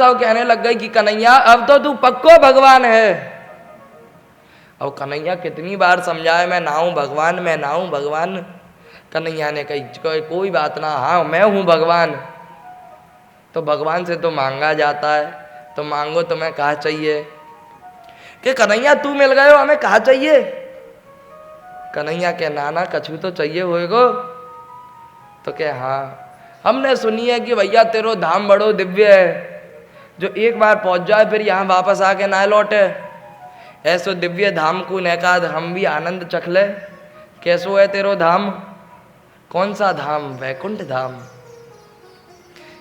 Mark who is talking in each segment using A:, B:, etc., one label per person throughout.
A: सब कहने लग गई कि कन्हैया अब तो तू पक्को भगवान है। अब कन्हैया कितनी बार समझाए मैं ना हूं भगवान, मैं ना हूं भगवान। कन्हैया ने कही कोई बात ना, हाँ मैं हूं भगवान। तो भगवान से तो मांगा जाता है, तो मांगो तुम्हें कहा चाहिए? कि कन्हैया तू मिल गए हो, हमें कहा चाहिए? कन्हैया के नाना कछु तो चाहिए होएगो। तो क्या हाँ हमने सुनी है कि भैया तेरो धाम बड़ो दिव्य है, जो एक बार पहुंच जाए फिर यहाँ वापस आके ना लौटे। ऐसो दिव्य धाम को नैकाद हम भी आनंद चख ले। कैसो है तेरो धाम? कौन सा धाम? वैकुंठ धाम।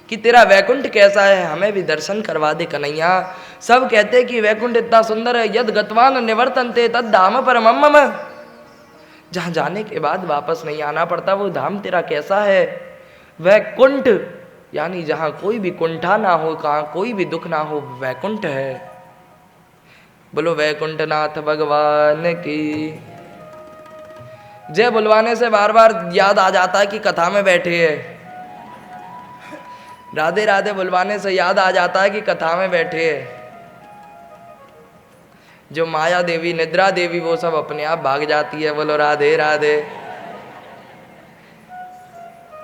A: कि तेरा वैकुंठ कैसा है, हमें भी दर्शन करवा दे कन्हैया। सब कहते कि वैकुंठ इतना सुंदर है, यद गतवान निवर्तन्ते तद धाम परमम मम। जहां जाने के बाद वापस नहीं आना पड़ता, वो धाम तेरा कैसा है? वैकुंठ यानी जहां कोई भी कुंठा ना हो, कहां कोई भी दुख ना हो, वैकुंठ है। बोलो वैकुंठनाथ भगवान की जय। बुलवाने से बार बार याद आ जाता है कि कथा में बैठे हैं। राधे राधे बुलवाने से याद आ जाता है कि कथा में बैठे हैं। जो माया देवी निद्रा देवी वो सब अपने आप भाग जाती है। बोलो राधे राधे।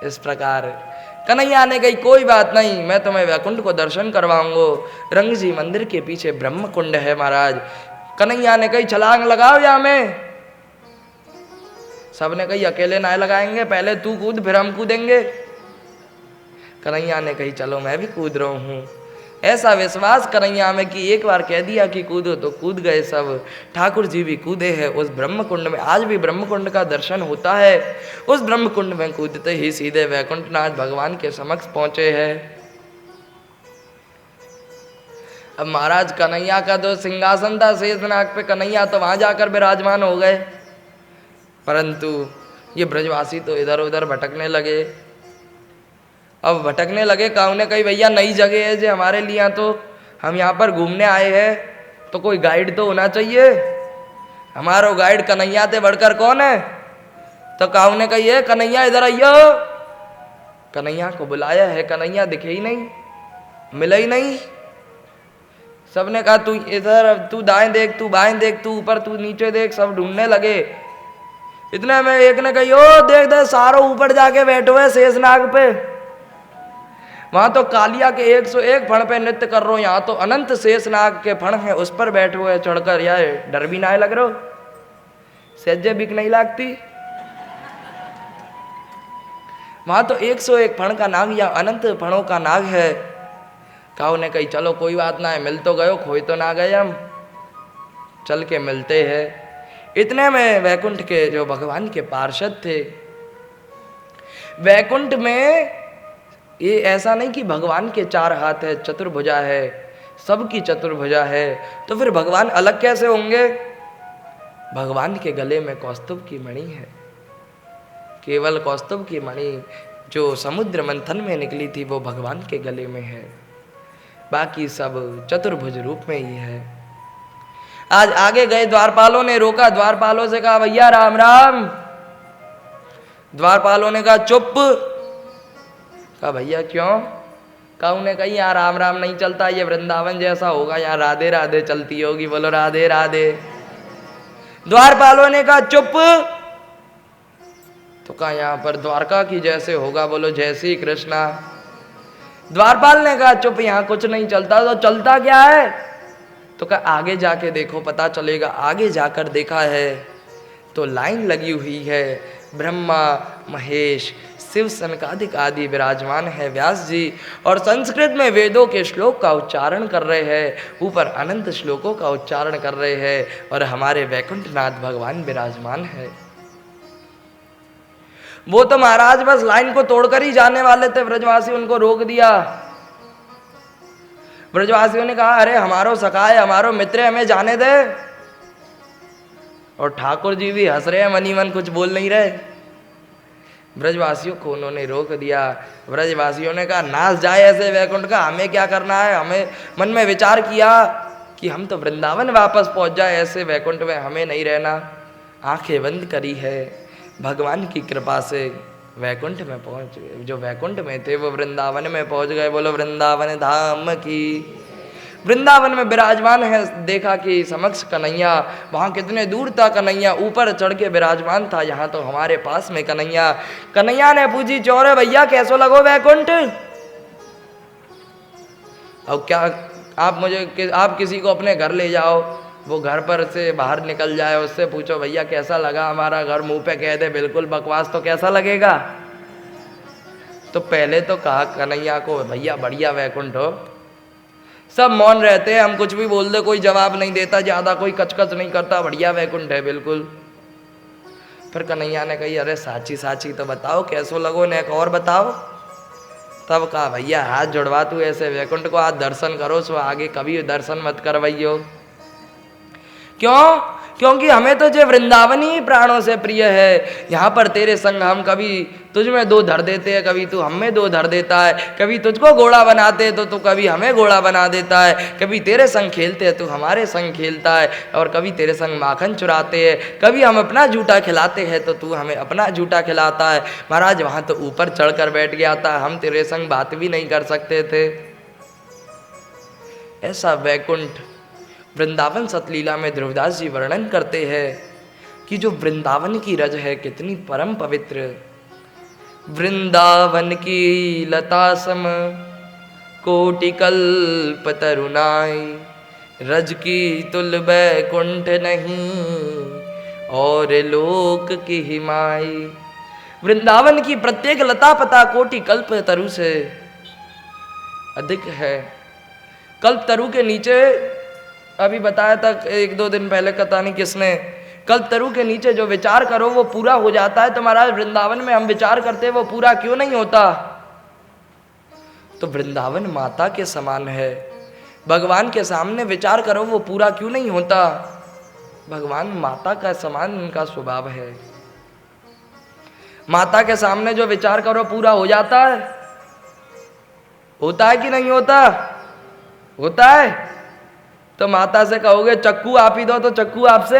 A: इस प्रकार कन्हैया ने कही कोई बात नहीं, मैं तुम्हें वैकुंठ को दर्शन करवाऊंगो। रंग जी मंदिर के पीछे ब्रह्म कुंड है महाराज। कन्हैया ने कही छलांग लगाओ या में। सबने कही अकेले ना लगाएंगे, पहले तू कूद फिर हम कूदेंगे। कन्हैया ने कही चलो मैं भी कूद रहा हूं। ऐसा विश्वास कन्हैया में कि एक बार कह दिया कि कूदो तो कूद गए सब। ठाकुर जी भी कूदे हैं उस ब्रह्म कुंड में। आज भी ब्रह्म कुंड का दर्शन होता है। उस ब्रह्म कुंड में कूदते ही सीधे वैकुंठनाथ भगवान के समक्ष पहुंचे हैं। अब महाराज कन्हैया का जो सिंहासन था शेषनाग पे, कन्हैया तो वहां जाकर विराजमान हो गए, परंतु ये ब्रजवासी तो इधर उधर भटकने लगे। अब भटकने लगे, काऊ ने कही भैया नई जगह है जो हमारे लिए, तो हम यहाँ पर घूमने आए हैं, तो कोई गाइड तो होना चाहिए। हमारा गाइड कन्हैया से बढ़कर कौन है? तो काऊ ने कही है कन्हैया इधर आइयो। कन्हैया को बुलाया है, कन्हैया दिखे ही नहीं, मिले ही नहीं। सबने कहा तू इधर, तू दाएं देख, तू बाएं देख, तू ऊपर तू नीचे देख। सब ढूंढने लगे। इतने में एक ने कही ओ देख दे सारो ऊपर जाके बैठो है शेषनाग पे। वहां तो कालिया के 101 फण पे नृत्य कर रहे हो, यहाँ तो अनंत शेषनाग के फण है उस पर बैठे हुए चढ़कर। यार डर भी ना लग रहा, सहजे बिक नहीं लगती। वहां तो 101 फण का नाग या अनंत फणों का नाग है। काऊ ने कही चलो कोई बात ना है, मिल तो गयो, खोई तो ना गए हम, चल के मिलते हैं। इतने में वैकुंठ के जो भगवान के पार्षद थे, वैकुंठ में ये ऐसा नहीं कि भगवान के 4 हाथ है, चतुर्भुजा है, सबकी चतुर्भुजा है, तो फिर भगवान अलग कैसे होंगे? भगवान के गले में कौस्तुभ की मणि है, केवल कौस्तुभ की मणि जो समुद्र मंथन में निकली थी वो भगवान के गले में है, बाकी सब चतुर्भुज रूप में ही है। आज आगे गए, द्वारपालों ने रोका, द्वारपालों से कहा भैया राम राम। द्वारपालों ने कहा चुप। कहा भैया क्यों? काऊ ने कही यहाँ राम राम नहीं चलता, ये वृंदावन जैसा होगा, यहाँ राधे राधे चलती होगी। बोलो राधे राधे। द्वारपालों ने कहा चुप। तो कहा यहाँ पर द्वारका की जैसे होगा। बोलो जय श्री कृष्णा। द्वारपाल ने कहा चुप, यहाँ कुछ नहीं चलता। तो चलता क्या है? तो कहा आगे जाके देखो पता चलेगा। आगे जाकर देखा है तो लाइन लगी हुई है, ब्रह्मा महेश शिव सनकादिक आदि विराजमान है, व्यास जी, और संस्कृत में वेदों के श्लोक का उच्चारण कर रहे हैं, ऊपर अनंत श्लोकों का उच्चारण कर रहे हैं, और हमारे वैकुंठनाथ भगवान विराजमान है। वो तो महाराज बस लाइन को तोड़कर ही जाने वाले थे, ब्रजवासी उनको रोक दिया। ब्रजवासियों ने कहा अरे हमारो सखा है, हमारो मित्र है, हमें जाने दे। और ठाकुर जी भी हंस रहे हैं, मनी मन कुछ बोल नहीं रहे। ब्रजवासियों को उन्होंने रोक दिया। ब्रजवासियों ने कहा नाश जाए ऐसे वैकुंठ का, हमें क्या करना है। हमें मन में विचार किया कि हम तो वृंदावन वापस पहुंच जाए, ऐसे वैकुंठ में हमें नहीं रहना। आंखें बंद करी है, भगवान की कृपा से वैकुंठ में पहुंच गए। जो वैकुंठ में थे वो वृंदावन में पहुंच गए। बोलो वृंदावन धाम की। वृंदावन में विराजमान है, देखा कि समक्ष कन्हैया, वहां कितने दूर था कन्हैया, ऊपर चढ़ के विराजमान था, यहाँ तो हमारे पास में कन्हैया। कन्हैया ने पूछी, चौरे भैया कैसो लगो वैकुंठ? अब क्या आप किसी को अपने घर ले जाओ, वो घर पर से बाहर निकल जाए, उससे पूछो भैया कैसा लगा हमारा घर, मुंह पे कह दे बिल्कुल बकवास, तो कैसा लगेगा? तो पहले तो कहा कन्हैया को, भैया बढ़िया वैकुंठ हो। सब मौन रहते हैं, हम कुछ भी बोल दे कोई जवाब नहीं देता, ज्यादा कोई कचकच नहीं करता, बढ़िया वैकुंठ है बिल्कुल। फिर कन्हैया ने कही, अरे साची साची तो बताओ कैसो लगो, ने और बताओ। तब कहा, भैया हाथ जुड़वा तू ऐसे वैकुंठ को, आज दर्शन करो, सो आगे कभी दर्शन मत करवाइयो। क्यों? क्योंकि हमें तो जो वृंदावन ही प्राणों से प्रिय है। यहाँ पर तेरे संग हम कभी तुझ में दो धर देते हैं, कभी तू हम में दो धर देता है, कभी तुझको घोड़ा बनाते हैं तो तू कभी हमें घोड़ा बना देता है, कभी तेरे संग खेलते हैं तो हमारे संग खेलता है, और कभी तेरे संग माखन चुराते हैं, कभी हम अपना झूठा खिलाते हैं तो तू हमें अपना झूठा खिलाता है। महाराज वहाँ तो ऊपर चढ़ कर बैठ गया था, हम तेरे संग बात भी नहीं कर सकते थे। ऐसा वैकुंठ वृंदावन सतलीला में ध्रुवदास जी वर्णन करते हैं कि जो वृंदावन की रज है कितनी परम पवित्र। वृंदावन की लता सम कोटि कल्प तरुणाई, रज की तुल बैकुंठ नहीं और लोक की हिमाई। वृंदावन की प्रत्येक लता पता कोटि कल्प तरु से अधिक है। कल्प तरु के नीचे, अभी बताया था एक दो दिन पहले, पता नहीं किसने, कल्प तरु के नीचे जो विचार करो वो पूरा हो जाता है। तो महाराज वृंदावन में हम विचार करते वो पूरा क्यों नहीं होता? तो वृंदावन माता के समान है। भगवान के सामने विचार करो वो पूरा क्यों नहीं होता? भगवान माता का समान उनका स्वभाव है। माता के सामने जो विचार करो पूरा हो जाता है। होता है कि नहीं होता? होता है। तो माता से कहोगे चक्कू आप ही दो, तो चक्कू आपसे,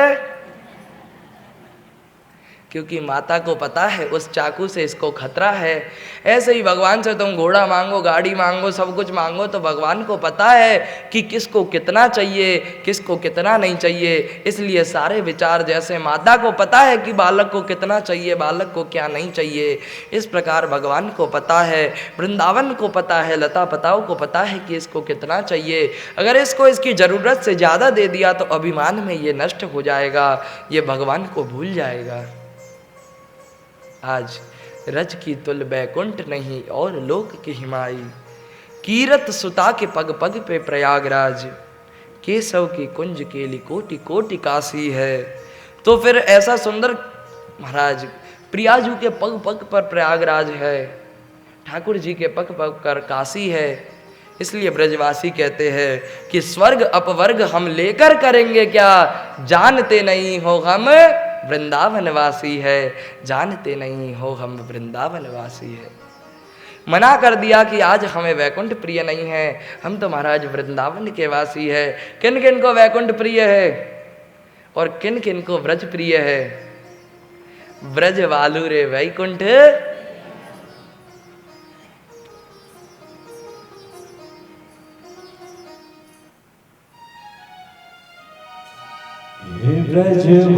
A: क्योंकि माता को पता है उस चाकू से इसको खतरा है। ऐसे ही भगवान से तुम घोड़ा मांगो, गाड़ी मांगो, सब कुछ मांगो, तो भगवान को पता है कि किसको कितना चाहिए, किसको कितना नहीं चाहिए। इसलिए सारे विचार, जैसे माता को पता है कि बालक को कितना चाहिए, बालक को क्या नहीं चाहिए, इस प्रकार भगवान को पता है, वृंदावन को पता है, लता पताओं को पता है कि इसको कितना चाहिए। अगर इसको इसकी ज़रूरत से ज़्यादा दे दिया तो अभिमान में ये नष्ट हो जाएगा, ये भगवान को भूल जाएगा। आज रज की तुल बैकुंठ नहीं और लोक की हिमाई, कीरत सुता के पग पग पे प्रयागराज, केशव की कुंज केली कोटि कोटि काशी है। तो फिर ऐसा सुंदर महाराज प्रियाजू के पग पग पर प्रयागराज है, ठाकुर जी के पग पग पर काशी है। इसलिए ब्रजवासी कहते हैं कि स्वर्ग अपवर्ग हम लेकर करेंगे क्या, जानते नहीं हो हम वृंदावन वासी है, जानते नहीं हो हम वृंदावन वासी है। मना कर दिया कि आज हमें वैकुंठ प्रिय नहीं है, हम तो महाराज वृंदावन के वासी है। किन किन को वैकुंठ प्रिय है और किन किन को व्रज प्रिय है? व्रज वालू रे वैकुंठ
B: ब्रज